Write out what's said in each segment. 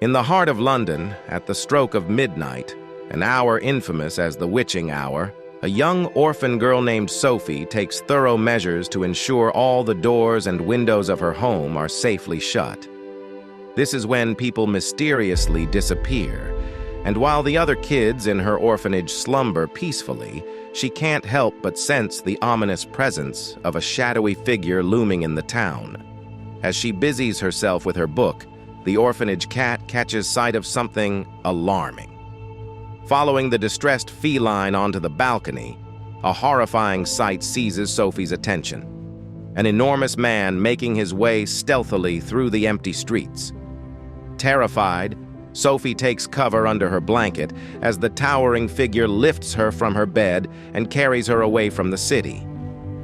In the heart of London, at the stroke of midnight, an hour infamous as the witching hour, a young orphan girl named Sophie takes thorough measures to ensure all the doors and windows of her home are safely shut. This is when people mysteriously disappear, and while the other kids in her orphanage slumber peacefully, she can't help but sense the ominous presence of a shadowy figure looming in the town. As she busies herself with her book, the orphanage cat catches sight of something alarming. Following the distressed feline onto the balcony, a horrifying sight seizes Sophie's attention. An enormous man making his way stealthily through the empty streets. Terrified, Sophie takes cover under her blanket as the towering figure lifts her from her bed and carries her away from the city.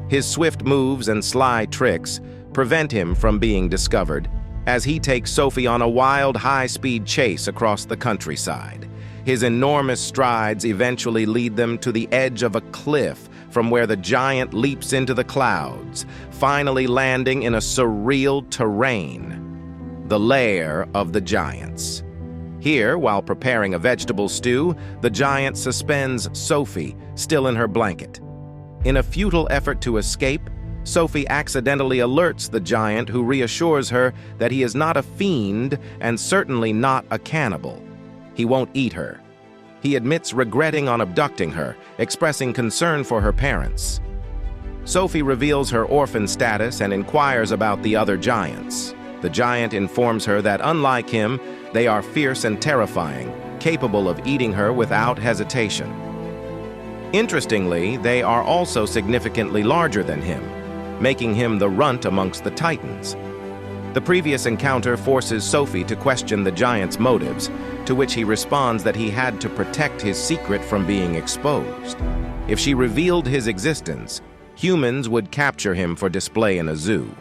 His swift moves and sly tricks prevent him from being discovered as he takes Sophie on a wild, high-speed chase across the countryside. His enormous strides eventually lead them to the edge of a cliff from where the giant leaps into the clouds, finally landing in a surreal terrain, the lair of the giants. Here, while preparing a vegetable stew, the giant suspends Sophie, still in her blanket. In a futile effort to escape, Sophie accidentally alerts the giant, who reassures her that he is not a fiend and certainly not a cannibal. He won't eat her. He admits regretting on abducting her, expressing concern for her parents. Sophie reveals her orphan status and inquires about the other giants. The giant informs her that, unlike him, they are fierce and terrifying, capable of eating her without hesitation. Interestingly, they are also significantly larger than him, making him the runt amongst the titans. The previous encounter forces Sophie to question the giant's motives, to which he responds that he had to protect his secret from being exposed. If she revealed his existence, humans would capture him for display in a zoo.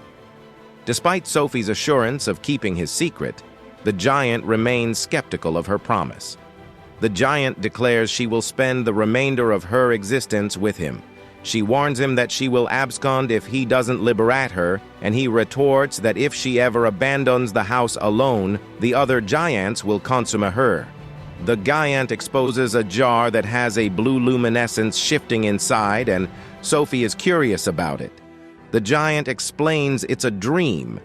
Despite Sophie's assurance of keeping his secret, the giant remains skeptical of her promise. The giant declares she will spend the remainder of her existence with him. She warns him that she will abscond if he doesn't liberate her, and he retorts that if she ever abandons the house alone, the other giants will consume her. The giant exposes a jar that has a blue luminescence shifting inside, and Sophie is curious about it. The giant explains it's a dream,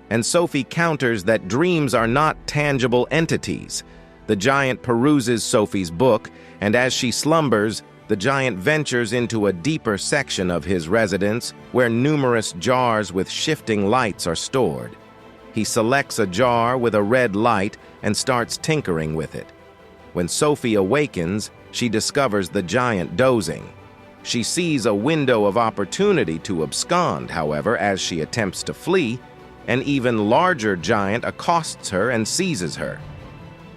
and Sophie counters that dreams are not tangible entities. The giant peruses Sophie's book, and as she slumbers, the giant ventures into a deeper section of his residence where numerous jars with shifting lights are stored. He selects a jar with a red light and starts tinkering with it. When Sophie awakens, she discovers the giant dozing. She sees a window of opportunity to abscond, however, as she attempts to flee. An even larger giant accosts her and seizes her.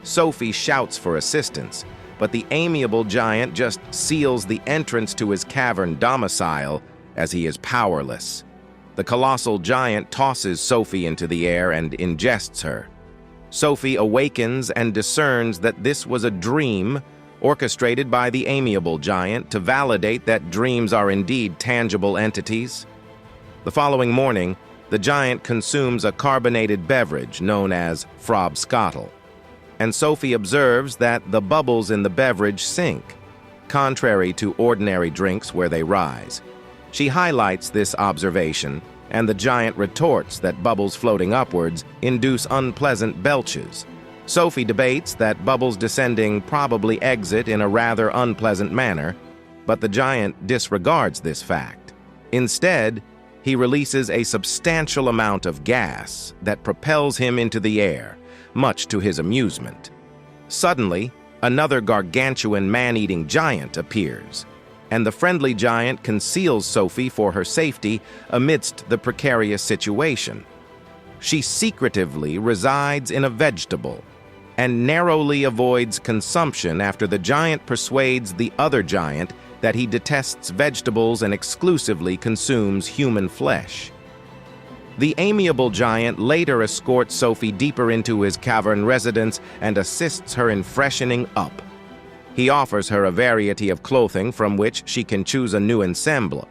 Sophie shouts for assistance, but the amiable giant just seals the entrance to his cavern domicile as he is powerless. The colossal giant tosses Sophie into the air and ingests her. Sophie awakens and discerns that this was a dream orchestrated by the amiable giant to validate that dreams are indeed tangible entities. The following morning, the giant consumes a carbonated beverage known as frobscottle, and Sophie observes that the bubbles in the beverage sink, contrary to ordinary drinks where they rise. She highlights this observation, and the giant retorts that bubbles floating upwards induce unpleasant belches. Sophie debates that bubbles descending probably exit in a rather unpleasant manner, but the giant disregards this fact. Instead, he releases a substantial amount of gas that propels him into the air, much to his amusement. Suddenly, another gargantuan man-eating giant appears, and the friendly giant conceals Sophie for her safety amidst the precarious situation. She secretively resides in a vegetable and narrowly avoids consumption after the giant persuades the other giant that he detests vegetables and exclusively consumes human flesh. The amiable giant later escorts Sophie deeper into his cavern residence and assists her in freshening up. He offers her a variety of clothing from which she can choose a new ensemble.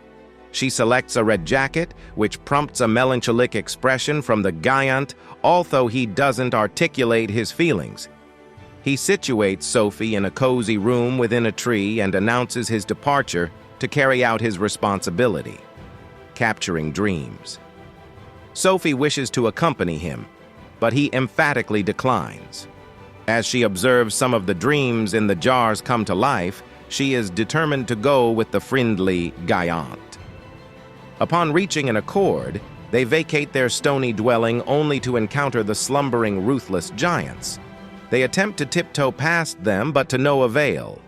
She selects a red jacket, which prompts a melancholic expression from the giant, although he doesn't articulate his feelings. He situates Sophie in a cozy room within a tree and announces his departure to carry out his responsibility, capturing dreams. Sophie wishes to accompany him, but he emphatically declines. As she observes some of the dreams in the jars come to life, she is determined to go with the friendly giant. Upon reaching an accord, they vacate their stony dwelling only to encounter the slumbering, ruthless giants. They attempt to tiptoe past them, but to no avail.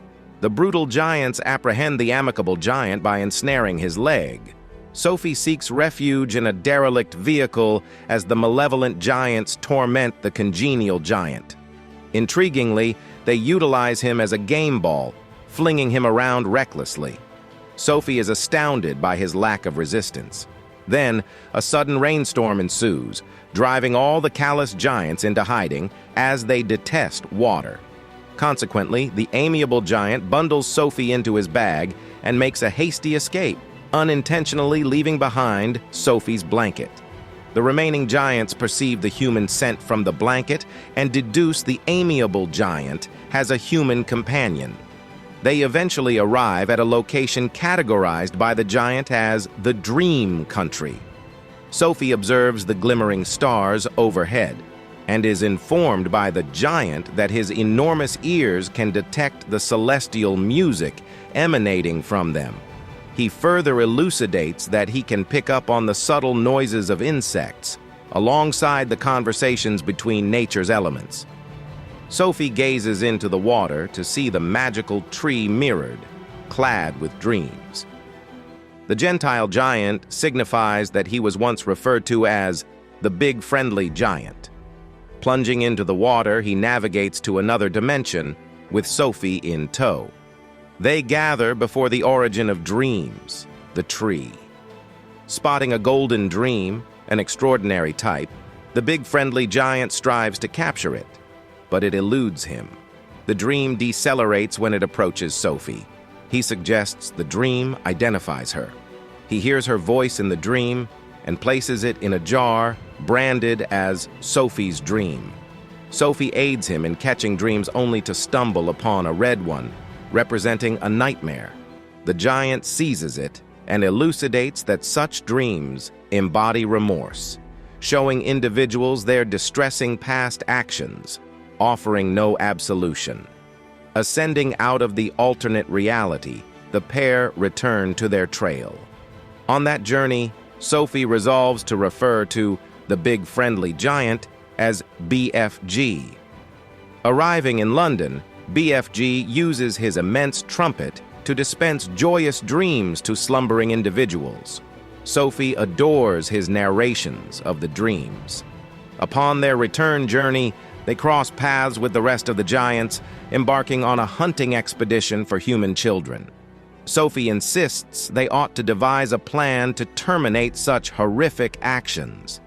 The brutal giants apprehend the amicable giant by ensnaring his leg. Sophie seeks refuge in a derelict vehicle as the malevolent giants torment the congenial giant. Intriguingly, they utilize him as a game ball, flinging him around recklessly. Sophie is astounded by his lack of resistance. Then, a sudden rainstorm ensues, driving all the callous giants into hiding as they detest water. Consequently, the amiable giant bundles Sophie into his bag and makes a hasty escape, unintentionally leaving behind Sophie's blanket. The remaining giants perceive the human scent from the blanket and deduce the amiable giant has a human companion. They eventually arrive at a location categorized by the giant as the Dream Country. Sophie observes the glimmering stars overhead and is informed by the giant that his enormous ears can detect the celestial music emanating from them. He further elucidates that he can pick up on the subtle noises of insects, alongside the conversations between nature's elements. Sophie gazes into the water to see the magical tree mirrored, clad with dreams. The Gentile giant signifies that he was once referred to as the big friendly giant. Plunging into the water, he navigates to another dimension, with Sophie in tow. They gather before the origin of dreams, the tree. Spotting a golden dream, an extraordinary type, the big friendly giant strives to capture it, but it eludes him. The dream decelerates when it approaches Sophie. He suggests the dream identifies her. He hears her voice in the dream and places it in a jar branded as Sophie's dream. Sophie aids him in catching dreams only to stumble upon a red one, representing a nightmare. The giant seizes it and elucidates that such dreams embody remorse, showing individuals their distressing past actions, offering no absolution. Ascending out of the alternate reality, the pair return to their trail. On that journey, Sophie resolves to refer to the big friendly giant as BFG. Arriving in London, BFG uses his immense trumpet to dispense joyous dreams to slumbering individuals. Sophie adores his narrations of the dreams. Upon their return journey, they cross paths with the rest of the giants, embarking on a hunting expedition for human children. Sophie insists they ought to devise a plan to terminate such horrific actions.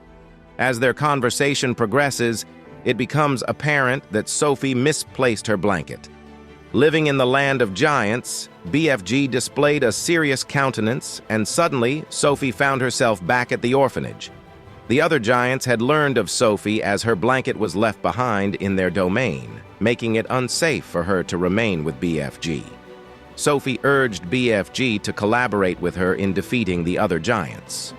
As their conversation progresses, it becomes apparent that Sophie misplaced her blanket. Living in the land of giants, BFG displayed a serious countenance, and suddenly Sophie found herself back at the orphanage. The other giants had learned of Sophie as her blanket was left behind in their domain, making it unsafe for her to remain with BFG. Sophie urged BFG to collaborate with her in defeating the other giants.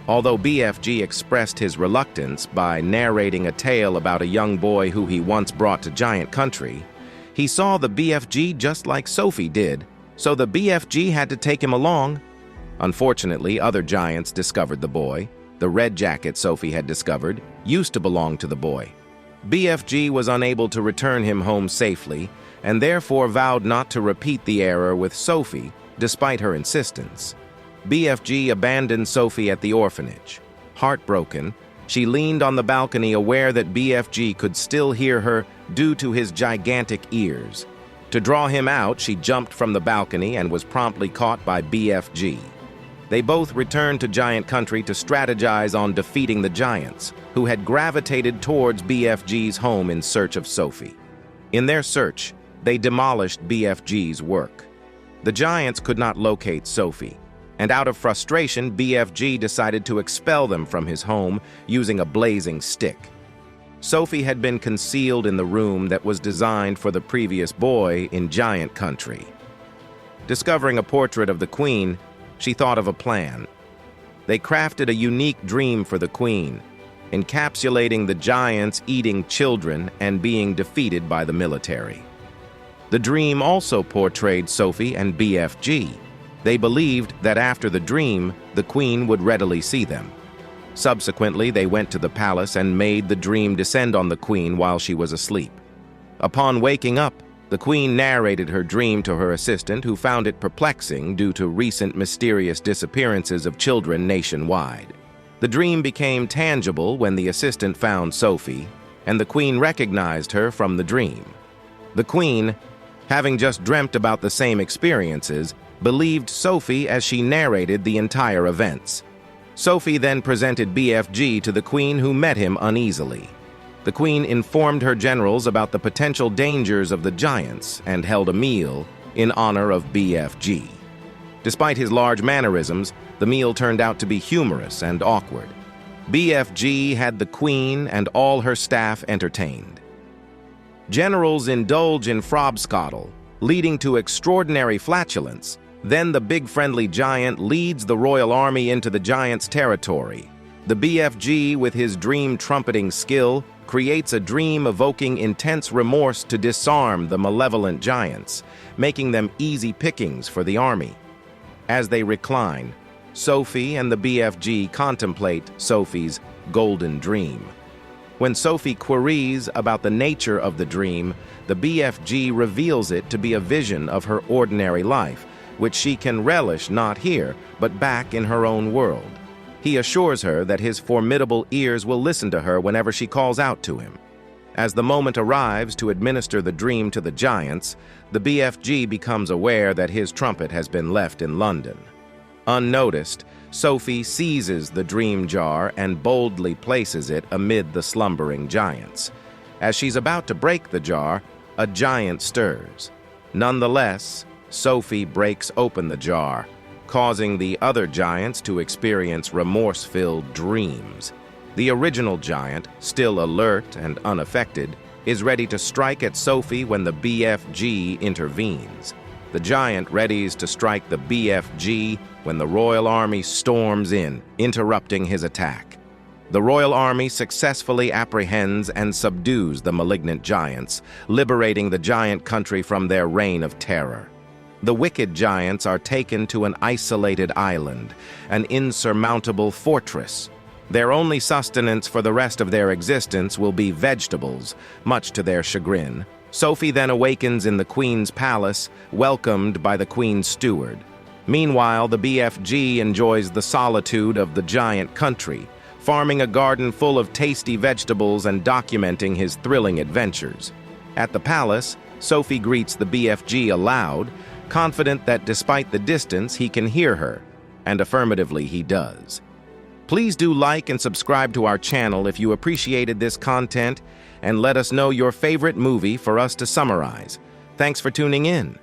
Although BFG expressed his reluctance by narrating a tale about a young boy who he once brought to Giant Country, he saw the BFG just like Sophie did, so the BFG had to take him along. Unfortunately, other giants discovered the boy. The red jacket Sophie had discovered used to belong to the boy. BFG was unable to return him home safely, and therefore vowed not to repeat the error with Sophie, despite her insistence. BFG abandoned Sophie at the orphanage. Heartbroken, she leaned on the balcony, aware that BFG could still hear her due to his gigantic ears. To draw him out, she jumped from the balcony and was promptly caught by BFG. They both returned to Giant Country to strategize on defeating the giants, who had gravitated towards BFG's home in search of Sophie. In their search, they demolished BFG's work. The giants could not locate Sophie. and out of frustration, BFG decided to expel them from his home using a blazing stick. Sophie had been concealed in the room that was designed for the previous boy in Giant Country. Discovering a portrait of the Queen, she thought of a plan. They crafted a unique dream for the Queen, encapsulating the giants eating children and being defeated by the military. The dream also portrayed Sophie and BFG. They believed that after the dream, the Queen would readily see them. Subsequently, they went to the palace and made the dream descend on the Queen while she was asleep. Upon waking up, the Queen narrated her dream to her assistant, who found it perplexing due to recent mysterious disappearances of children nationwide. The dream became tangible when the assistant found Sophie, and the Queen recognized her from the dream. The Queen, having just dreamt about the same experiences, believed Sophie as she narrated the entire events. Sophie then presented BFG to the Queen, who met him uneasily. The Queen informed her generals about the potential dangers of the giants and held a meal in honor of BFG. Despite his large mannerisms, the meal turned out to be humorous and awkward. BFG had the Queen and all her staff entertained. Generals indulge in frobscoddle, leading to extraordinary flatulence. Then the big friendly giant leads the royal army into the giant's territory. The BFG, with his dream trumpeting skill, creates a dream evoking intense remorse to disarm the malevolent giants, making them easy pickings for the army. As they recline, Sophie and the BFG contemplate Sophie's golden dream. When Sophie queries about the nature of the dream, the BFG reveals it to be a vision of her ordinary life, which she can relish not here, but back in her own world. He assures her that his formidable ears will listen to her whenever she calls out to him. As the moment arrives to administer the dream to the giants, the BFG becomes aware that his trumpet has been left in London. Unnoticed, Sophie seizes the dream jar and boldly places it amid the slumbering giants. As she's about to break the jar, a giant stirs. Nonetheless, Sophie breaks open the jar, causing the other giants to experience remorse-filled dreams. The original giant, still alert and unaffected, is ready to strike at Sophie when the BFG intervenes. The giant readies to strike the BFG when the royal army storms in, interrupting his attack. The royal army successfully apprehends and subdues the malignant giants, liberating the giant country from their reign of terror. The wicked giants are taken to an isolated island, an insurmountable fortress. Their only sustenance for the rest of their existence will be vegetables, much to their chagrin. Sophie then awakens in the Queen's palace, welcomed by the Queen's steward. Meanwhile, the BFG enjoys the solitude of the giant country, farming a garden full of tasty vegetables and documenting his thrilling adventures. At the palace, Sophie greets the BFG aloud, confident that despite the distance, he can hear her, and affirmatively he does. Please do like and subscribe to our channel if you appreciated this content, and let us know your favorite movie for us to summarize. Thanks for tuning in.